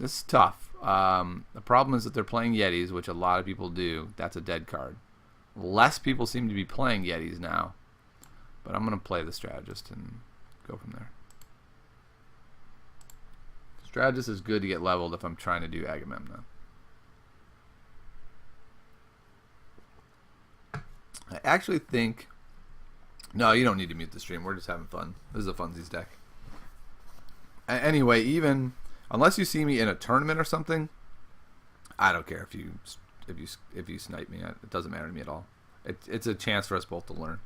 This is tough. The problem is that they're playing Yetis, which a lot of people do. That's a dead card. Less people seem to be playing Yetis now. But I'm going to play the Strategist and go from there. Strategist is good to get leveled if I'm trying to do Agamemnon. I actually think... No, you don't need to mute the stream. We're just having fun. This is a funsies deck. Anyway, even... Unless you see me in a tournament or something, I don't care if you snipe me. It doesn't matter to me at all. It's a chance for us both to learn.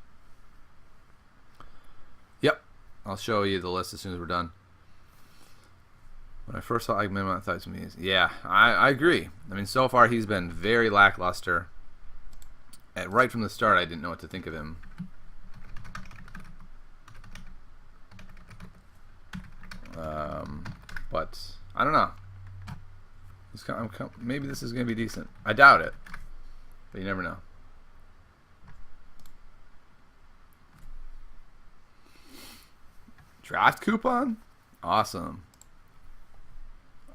Yep. I'll show you the list as soon as we're done. When I first saw Agamemnon, I thought it was amazing. Yeah, I agree. I mean, so far he's been very lackluster. And right from the start, I didn't know what to think of him. But I don't know. Maybe this is going to be decent. I doubt it, but you never know. Draft coupon? Awesome.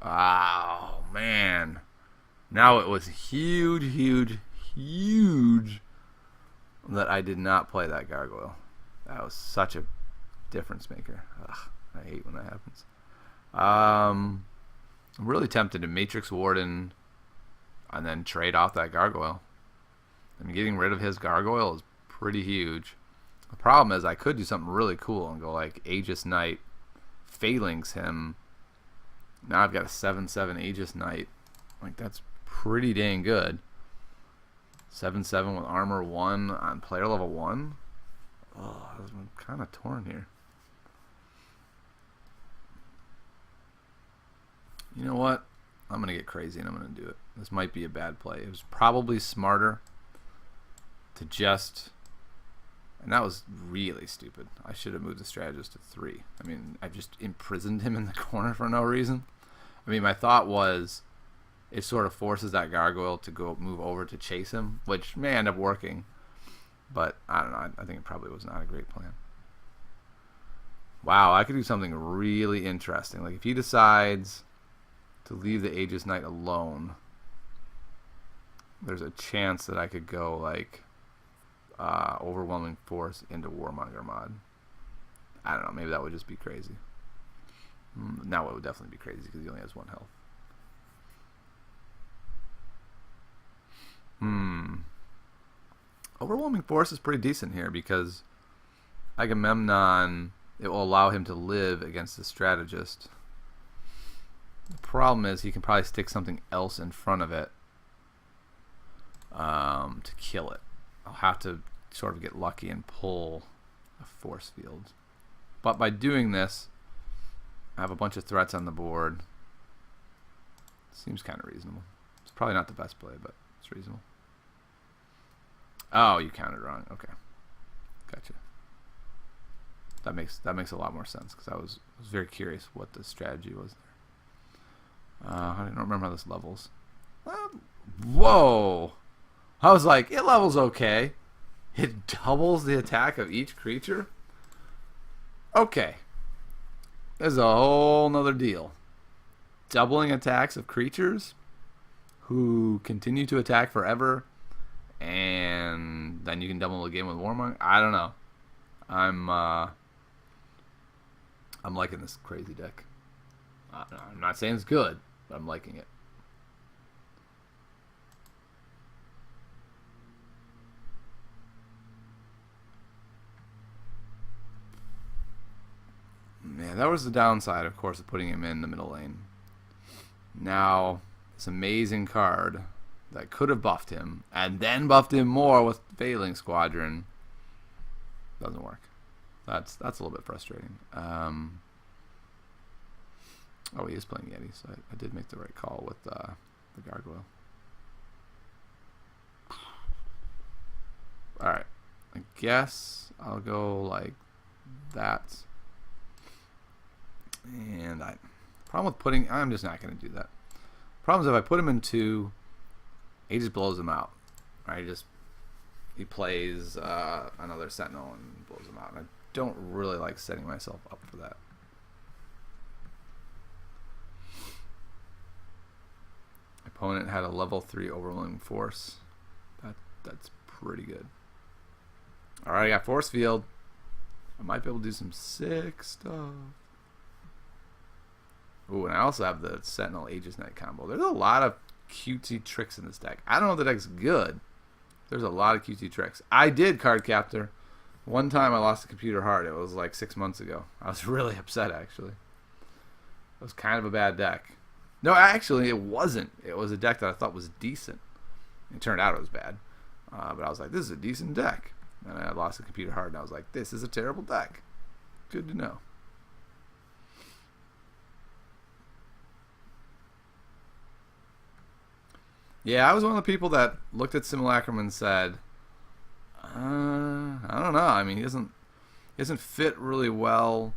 Oh, man. Now it was huge that I did not play that gargoyle. That was such a difference maker. Ugh, I hate when that happens. I'm really tempted to Matrix Warden and then trade off that gargoyle. I mean, getting rid of his gargoyle is pretty huge. The problem is I could do something really cool and go like Aegis Knight, Phalanx him. Now I've got a 7/7 Aegis Knight. Like, that's pretty dang good. 7/7 with armor 1 on player level 1. Oh, I'm kind of torn here. You know what? I'm going to get crazy and I'm going to do it. This might be a bad play. It was probably smarter to just... And that was really stupid. I should have moved the Strategist to 3. I mean, I just imprisoned him in the corner for no reason. I mean, my thought was it sort of forces that gargoyle to go move over to chase him, which may end up working. But I don't know. I think it probably was not a great plan. Wow, I could do something really interesting. Like if he decides to leave the Aegis Knight alone, there's a chance that I could go like Overwhelming Force into Warmonger mod. I don't know. Maybe that would just be crazy. Now it would definitely be crazy because he only has 1 health. Overwhelming Force is pretty decent here because Agamemnon, it will allow him to live against the Strategist. The problem is he can probably stick something else in front of it to kill it. I'll have to sort of get lucky and pull a force field. But by doing this, I have a bunch of threats on the board. Seems kind of reasonable. It's probably not the best play, but it's reasonable. Oh, you counted wrong. Okay, gotcha. That makes a lot more sense because I was very curious what the strategy was there. I don't remember how this levels. Whoa! I was like, it levels okay. It doubles the attack of each creature? Okay. There's a whole nother deal. Doubling attacks of creatures who continue to attack forever, and then you can double again with Warmonger. I don't know. I'm liking this crazy deck. I'm not saying it's good, but I'm liking it. Man, that was the downside, of course, of putting him in the middle lane. Now, this amazing card that could have buffed him, and then buffed him more with Failing Squadron, doesn't work. That's a little bit frustrating. Oh, he is playing Yeti, so I did make the right call with the Gargoyle. Alright, I guess I'll go like that. And problem with putting, I'm just not going to do that. Problem is if I put him in 2, he just blows him out. Right? He plays another Sentinel and blows him out. And I don't really like setting myself up for that. opponent had a level 3 overwhelming force. That's pretty good. Alright, I got force field. I might be able to do some sick stuff. Ooh, and I also have the Sentinel Aegis Knight combo. There's a lot of cutesy tricks in this deck. I don't know if the deck's good. There's a lot of cutesy tricks. I did card captor. One time I lost a computer hard. It was like 6 months ago. I was really upset, actually. It was kind of a bad deck. No, actually, it wasn't. It was a deck that I thought was decent. It turned out it was bad. But I was like, this is a decent deck. And I lost the computer hard, and I was like, this is a terrible deck. Good to know. Yeah, I was one of the people that looked at Simulacrum and said, I don't know. I mean, he doesn't fit really well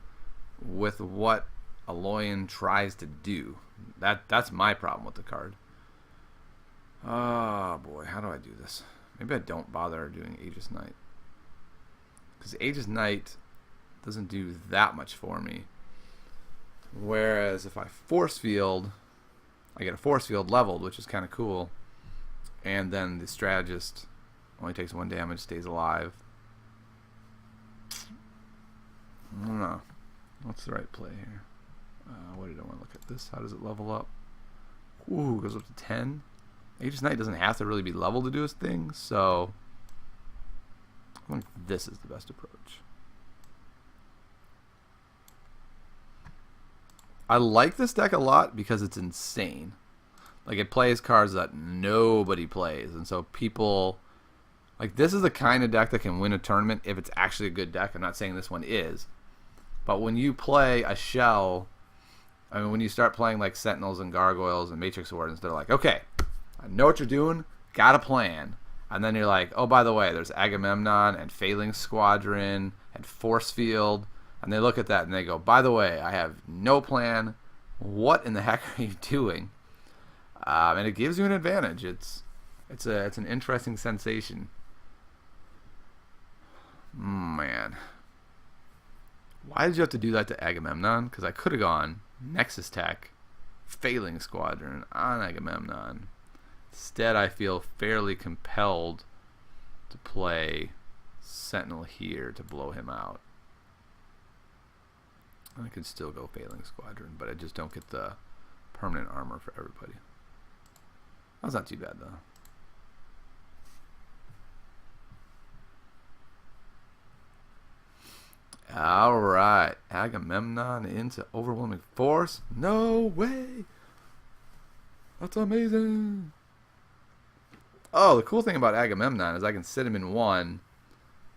with what Aloyan tries to do. That's my problem with the card. Oh boy, how do I do this? Maybe I don't bother doing Aegis Knight, because Aegis Knight doesn't do that much for me. Whereas if I force field, I get a force field leveled, which is kind of cool. And then the strategist only takes 1 damage, stays alive. I don't know. What's the right play here? What did I want to look at this? How does it level up? Ooh, goes up to 10. Aegis Knight doesn't have to really be leveled to do his thing, so I think this is the best approach. I like this deck a lot because it's insane. Like, it plays cards that nobody plays, and so people, like, this is the kind of deck that can win a tournament if it's actually a good deck. I'm not saying this one is, but when you play a shell, I mean, when you start playing like Sentinels and Gargoyles and Matrix Wardens, they're like, okay, I know what you're doing, got a plan. And then you're like, oh, by the way, there's Agamemnon and Failing Squadron and Force Field. And they look at that and they go, by the way, I have no plan. What in the heck are you doing? And it gives you an advantage. It's an interesting sensation. Man. Why did you have to do that to Agamemnon? Because I could have gone Nexus Tech, Failing Squadron on Agamemnon. Instead, I feel fairly compelled to play Sentinel here to blow him out. I could still go Failing Squadron, but I just don't get the permanent armor for everybody. That's not too bad, though. Alright, Agamemnon into Overwhelming Force. No way! That's amazing! Oh, the cool thing about Agamemnon is I can sit him in one,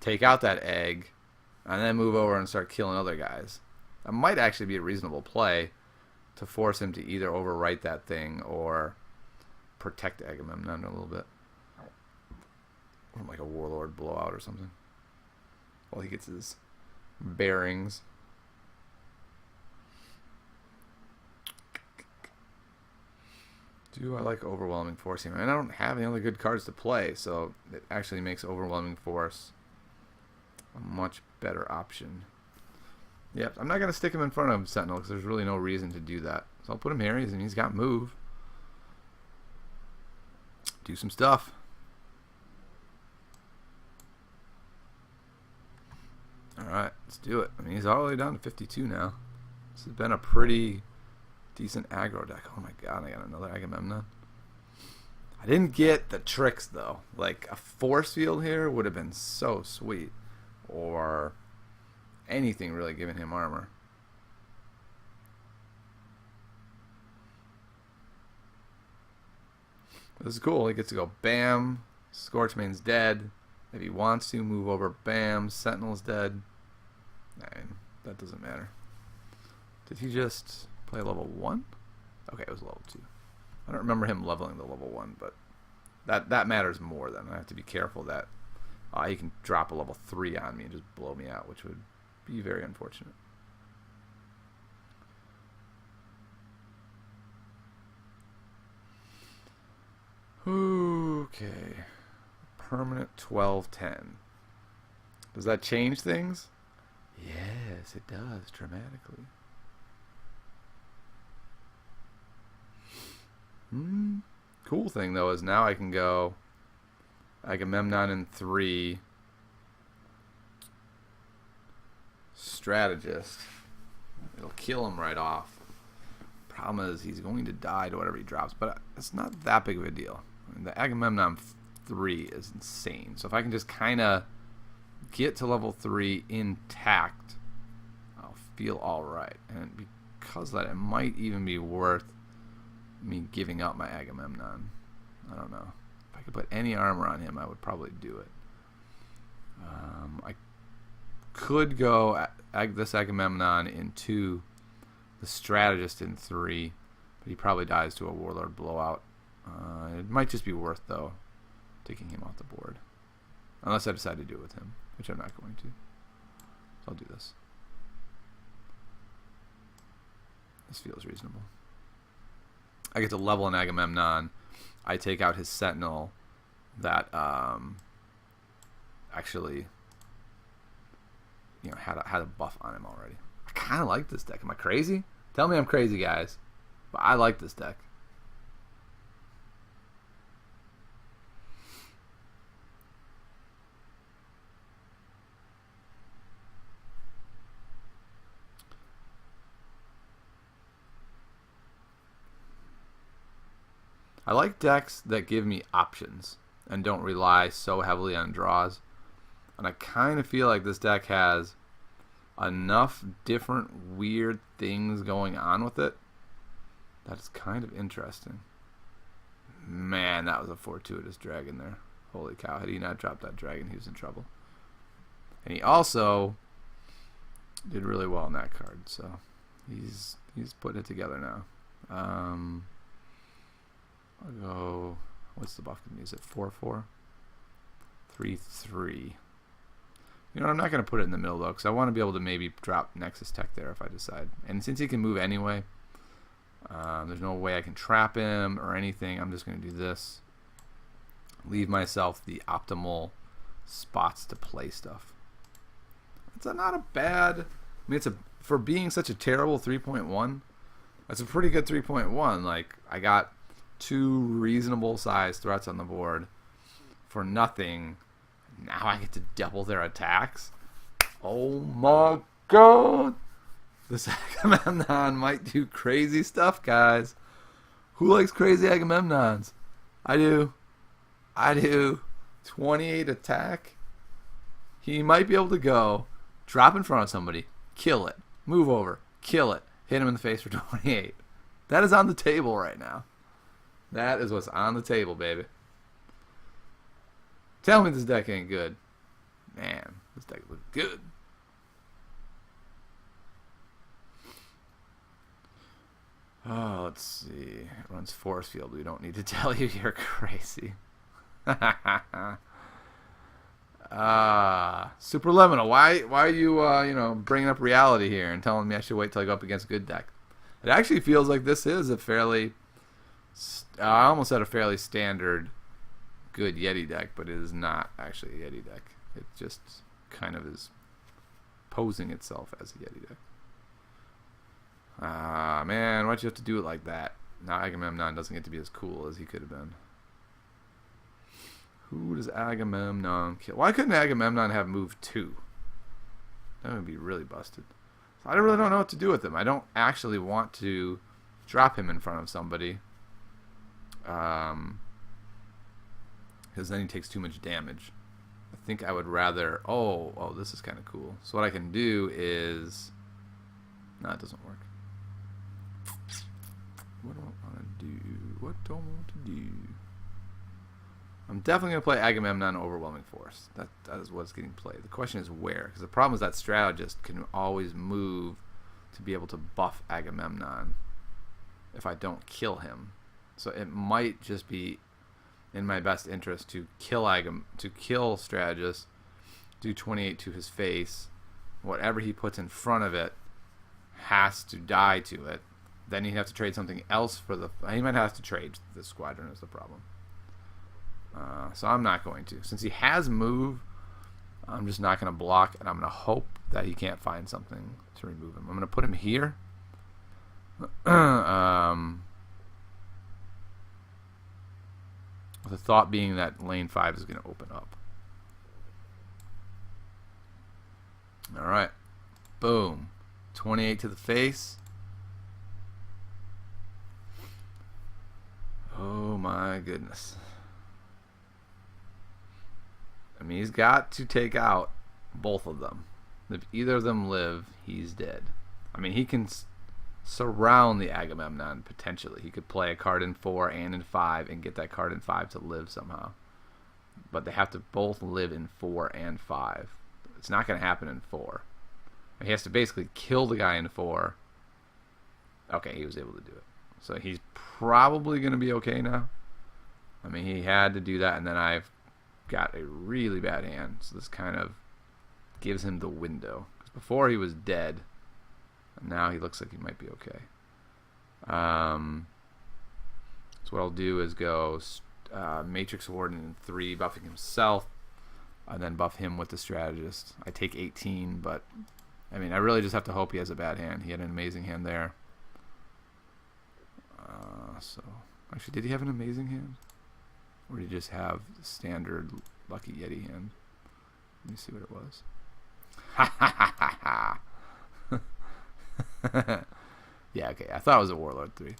take out that egg, and then move over and start killing other guys. That might actually be a reasonable play to force him to either overwrite that thing or protect Agamemnon a little bit. Or like a Warlord blowout or something. While he gets his bearings. Do I like Overwhelming Force here? I mean, I don't have any other good cards to play, so it actually makes Overwhelming Force a much better option. Yep, I'm not going to stick him in front of Sentinel because there's really no reason to do that. So I'll put him here, and he's got move. Do some stuff. Alright, let's do it. I mean, he's all the way down to 52 now. This has been a pretty decent aggro deck. Oh my god, I got another Agamemnon. I didn't get the tricks, though. Like, a force field here would have been so sweet. Or anything really giving him armor. This is cool. He gets to go bam. Scorchmane's dead. If he wants to, move over. Bam. Sentinel's dead. Nah, that doesn't matter. Did he just play level 1? Okay, it was level 2. I don't remember him leveling the level 1, but that matters more then. I have to be careful that he can drop a level 3 on me and just blow me out, which would be very unfortunate. Okay. Permanent 12-10. Does that change things? Yes, it does, dramatically. Cool thing, though, is now I can go Agamemnon in 3. Strategist. It'll kill him right off. Problem is he's going to die to whatever he drops, but it's not that big of a deal. I mean, the Agamemnon 3 is insane. So if I can just kind of get to level 3 intact, I'll feel all right. And because of that, it might even be worth me giving up my Agamemnon. I don't know. If I could put any armor on him, I would probably do it. I could go this Agamemnon into the Strategist in 3, but he probably dies to a Warlord blowout. It might just be worth, though, taking him off the board. Unless I decide to do it with him, which I'm not going to. So I'll do this. This feels reasonable. I get to level an Agamemnon. I take out his Sentinel that actually, you know, had a buff on him already. I kind of like this deck. Am I crazy? Tell me I'm crazy, guys. But I like this deck. I like decks that give me options and don't rely so heavily on draws. And I kind of feel like this deck has enough different weird things going on with it that is kind of interesting. Man, that was a fortuitous dragon there. Holy cow, had he not dropped that dragon, he was in trouble. And he also did really well in that card, so he's putting it together now. I'll go, what's the buff going to use it? 4/4? 3/3. You know, I'm not going to put it in the middle, though, because I want to be able to maybe drop Nexus Tech there if I decide. And since he can move anyway, there's no way I can trap him or anything. I'm just going to do this. Leave myself the optimal spots to play stuff. It's not a bad... I mean, for being such a terrible 3.1, that's a pretty good 3.1. Like, I got 2 reasonable sized threats on the board for nothing. Now I get to double their attacks. Oh my god! This Agamemnon might do crazy stuff, guys. Who likes crazy Agamemnons? I do. I do. 28 attack. He might be able to go, drop in front of somebody, kill it, move over, kill it, hit him in the face for 28. That is on the table right now. That is what's on the table, baby. Tell me this deck ain't good. Man, this deck looks good. Oh, let's see. It runs Force Field. We don't need to tell you you're crazy. Superliminal. Why are you, bringing up reality here and telling me I should wait till I go up against a good deck? It actually feels like this is a fairly... I almost said a fairly standard good Yeti deck, but it is not actually a Yeti deck. It just kind of is posing itself as a Yeti deck. Man, why'd you have to do it like that? Now Agamemnon doesn't get to be as cool as he could have been. Who does Agamemnon kill? Why couldn't Agamemnon have move 2? That would be really busted. So I really don't know what to do with him. I don't actually want to drop him in front of somebody. Because then he takes too much damage. I think I would rather... Oh, this is kind of cool. So what I can do is... No, it doesn't work. What do I want to do? What do I want to do? I'm definitely going to play Agamemnon Overwhelming Force. That is what's getting played. The question is where. Because the problem is that Strategist can always move to be able to buff Agamemnon if I don't kill him. So it might just be in my best interest to kill Strategist, do 28 to his face. Whatever he puts in front of it has to die to it. Then he'd have to trade something else for the... He might have to trade the squadron is the problem. So I'm not going to. Since he has move, I'm just not going to block, and I'm going to hope that he can't find something to remove him. I'm going to put him here. With the thought being that lane 5 is going to open up. Alright. Boom. 28 to the face. Oh my goodness. I mean, he's got to take out both of them. If either of them live, he's dead. I mean, he can surround the Agamemnon potentially. He could play a card in 4 and in 5 and get that card in 5 to live somehow. But they have to both live in 4 and 5. It's not going to happen in 4. He has to basically kill the guy in 4. Okay, he was able to do it. So he's probably going to be okay now. I mean, he had to do that, and then I've got a really bad hand. So this kind of gives him the window. Because before he was dead, and now he looks like he might be okay. So what I'll do is go Matrix Warden in 3, buffing himself, and then buff him with the Strategist. I take 18, but I mean, I really just have to hope he has a bad hand. He had an amazing hand there. So, actually, did he have an amazing hand? Or did he just have the standard Lucky Yeti hand? Let me see what it was. Ha ha ha ha! Yeah, okay. I thought it was a Warlord 3.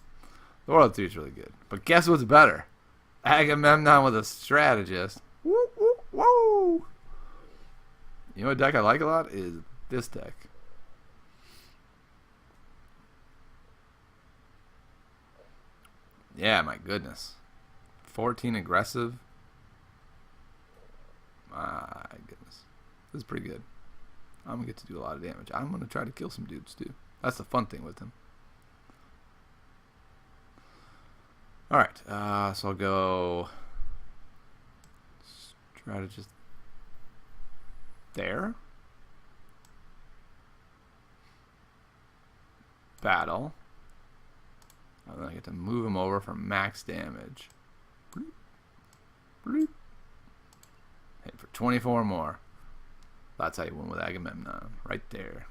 The Warlord 3 is really good. But guess what's better? Agamemnon with a Strategist. Woo, woo, woo! You know what deck I like a lot? Is this deck. Yeah, my goodness. 14 aggressive. My goodness. This is pretty good. I'm going to get to do a lot of damage. I'm going to try to kill some dudes, too. That's the fun thing with him. Alright, so I'll go Strategist there. Battle. And then I get to move him over for max damage. Bloop. Bloop. Hit for 24 more. That's how you win with Agamemnon. Right there.